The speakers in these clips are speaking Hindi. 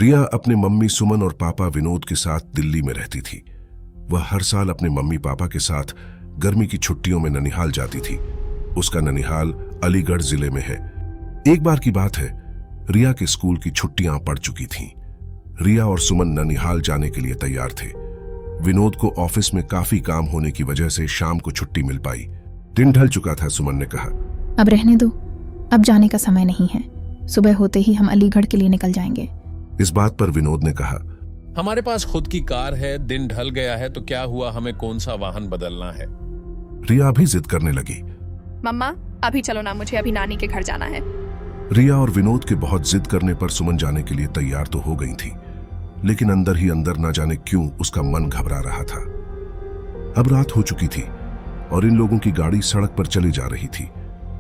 रिया अपने मम्मी सुमन और पापा विनोद के साथ दिल्ली में रहती थी। वह हर साल अपने मम्मी पापा के साथ गर्मी की छुट्टियों में ननिहाल जाती थी। उसका ननिहाल अलीगढ़ जिले में है। एक बार की बात है, रिया के स्कूल की छुट्टियां पड़ चुकी थीं। रिया और सुमन ननिहाल जाने के लिए तैयार थे। विनोद को ऑफिस में काफी काम होने की वजह से शाम को छुट्टी मिल पाई। दिन ढल चुका था। सुमन ने कहा, अब रहने दो, अब जाने का समय नहीं है। सुबह होते ही हम अलीगढ़ के लिए निकल जाएंगे। इस बात पर विनोद ने कहा, हमारे पास खुद की कार है, दिन ढल गया है तो क्या हुआ, हमें कौन सा वाहन बदलना है। रिया भी जिद करने लगी। मम्मा अभी चलो ना, मुझे अभी नानी के घर जाना है। रिया और विनोद के बहुत जिद करने पर सुमन जाने के लिए तैयार तो हो गई थी, लेकिन अंदर ही अंदर ना जाने क्यों उसका मन घबरा रहा था। अब रात हो चुकी थी और इन लोगों की गाड़ी सड़क पर चली जा रही थी।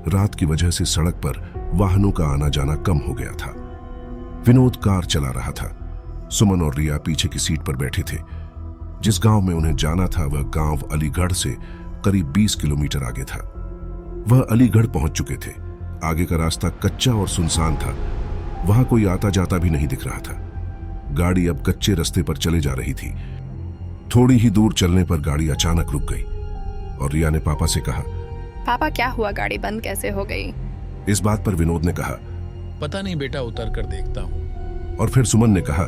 रात की वजह से सड़क पर वाहनों का आना जाना कम हो गया था। विनोद कार चला रहा था। सुमन और रिया पीछे की सीट पर बैठे थे। जिस गांव में उन्हें जाना था वह गांव अलीगढ़ से करीब 20 किलोमीटर आगे था। वह अलीगढ़ पहुंच चुके थे। आगे का रास्ता कच्चा और सुनसान था। वहां कोई आता जाता भी नहीं दिख रहा था। गाड़ी अब कच्चे रास्ते पर चले जा रही थी। थोड़ी ही दूर चलने पर गाड़ी अचानक रुक गई और रिया ने पापा से कहा, पापा क्या हुआ, गाड़ी बंद कैसे हो गई? इस बात पर विनोद ने कहा, पता नहीं बेटा, उतर कर देखता हूँ। और फिर सुमन ने कहा,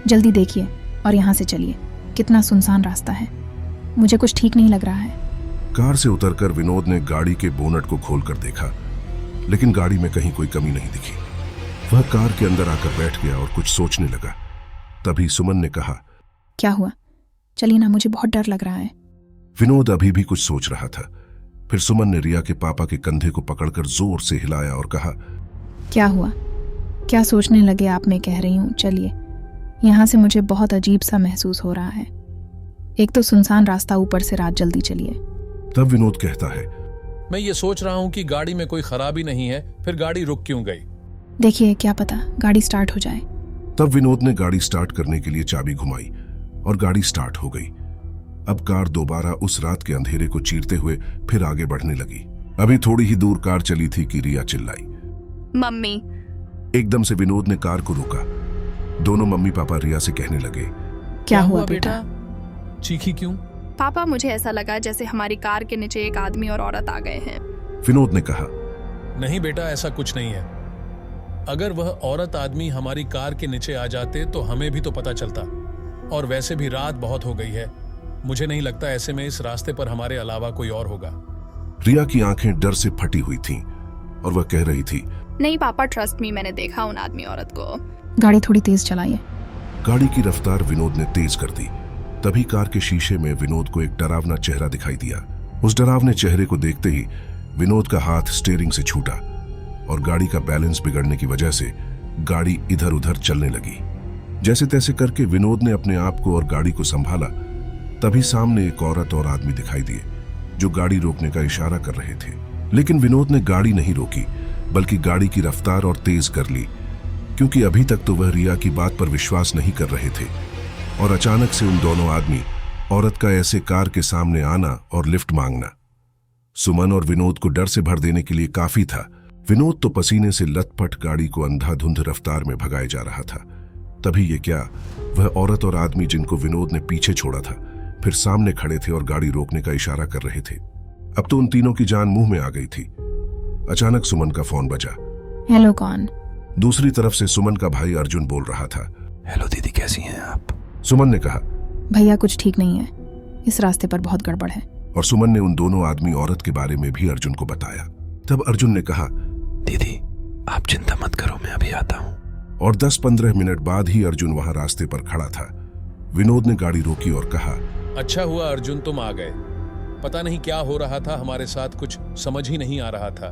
जल्दी देखिए और यहाँ से चलिए, कितना सुनसान रास्ता है, मुझे कुछ ठीक नहीं लग रहा है। कार से उतरकर विनोद ने गाड़ी के बोनट को खोलकर देखा, लेकिन गाड़ी में कहीं कोई कमी नहीं दिखी। वह कार के अंदर आकर बैठ गया और कुछ सोचने लगा। तभी सुमन ने कहा, क्या हुआ, चलिए ना, मुझे बहुत डर लग रहा है। विनोद अभी भी कुछ सोच रहा था। फिर सुमन ने रिया के पापा के कंधे को पकड़कर जोर से हिलाया और कहा, क्या हुआ, क्या सोचने लगे आप? मैं कह रही हूँ चलिए, यहाँ से मुझे बहुत अजीब सा महसूस हो रहा है। एक तो सुनसान रास्ता, ऊपर से रात, जल्दी चलिए। तब विनोद कहता है, मैं ये सोच रहा हूँ कि गाड़ी में कोई खराबी नहीं है, फिर गाड़ी रुक क्यों गई? देखिए, क्या पता गाड़ी स्टार्ट हो जाए। तब विनोद ने गाड़ी स्टार्ट करने के लिए चाबी घुमाई और गाड़ी स्टार्ट हो गई। अब कार दोबारा उस रात के अंधेरे को चीरते हुए फिर आगे बढ़ने लगी। अभी थोड़ी ही दूर कार चली थी कि रिया चिल्लाई, मम्मी। एकदम से विनोद ने कार को रोका। दोनों मम्मी पापा रिया से कहने लगे, क्या हुआ बेटा? चीखी क्यों? पापा मुझे ऐसा लगा जैसे हमारी कार के नीचे एक आदमी और औरत आ गए हैं। विनोद ने कहा, नहीं बेटा, ऐसा कुछ नहीं है। अगर वह औरत आदमी हमारी कार के नीचे आ जाते तो हमें भी तो पता चलता, और वैसे भी रात बहुत हो गई है। मुझे नहीं लगता ऐसे में इस रास्ते पर हमारे अलावा कोई और होगा। रिया की आंखें डर से फटी हुई थीं और वह कह रही थी, नहीं पापा, ट्रस्ट मी, मैंने देखा उन आदमी औरत को। गाड़ी थोड़ी तेज चलाइए। गाड़ी की रफ्तार विनोद ने तेज कर दी। तभी कार के शीशे में विनोद को एक डरावना चेहरा दिखाई दिया। उस डरावने चेहरे को देखते ही विनोद का हाथ स्टीयरिंग से छूटा और गाड़ी का बैलेंस बिगड़ने की वजह से गाड़ी इधर उधर चलने लगी। जैसे तैसे करके विनोद ने अपने आप को और गाड़ी को संभाला। तभी सामने एक औरत और आदमी दिखाई दिए जो गाड़ी रोकने का इशारा कर रहे थे, लेकिन विनोद ने गाड़ी नहीं रोकी बल्कि गाड़ी की रफ्तार और तेज कर ली, क्योंकि अभी तक तो वह रिया की बात पर विश्वास नहीं कर रहे थे। और अचानक से उन दोनों आदमी औरत का ऐसे कार के सामने आना और लिफ्ट मांगना सुमन और विनोद को डर से भर देने के लिए काफी था। विनोद तो पसीने से लथपथ गाड़ी को अंधाधुंध रफ्तार में भगाए जा रहा था। तभी ये क्या, वह औरत और आदमी जिनको विनोद ने पीछे छोड़ा था फिर सामने खड़े थे और गाड़ी रोकने का इशारा कर रहे थे। अब तो उन तीनों की जान मुंह में आ गई थी। अचानक सुमन का फोन बजा। हेलो, कौन? दूसरी तरफ से सुमन का भाई अर्जुन बोल रहा था। हेलो दीदी, कैसी हैं आप? सुमन ने कहा, भैया कुछ ठीक नहीं है, इस रास्ते पर बहुत गड़बड़ है। और सुमन ने उन दोनों आदमी औरत के बारे में भी अर्जुन को बताया। तब अर्जुन ने कहा, दीदी आप चिंता मत करो, मैं अभी आता हूँ। और 10-15 मिनट बाद ही अर्जुन वहां रास्ते पर खड़ा था। विनोद ने गाड़ी रोकी और कहा, अच्छा हुआ अर्जुन तुम आ गए। पता नहीं क्या हो रहा था हमारे साथ, कुछ समझ ही नहीं आ रहा था।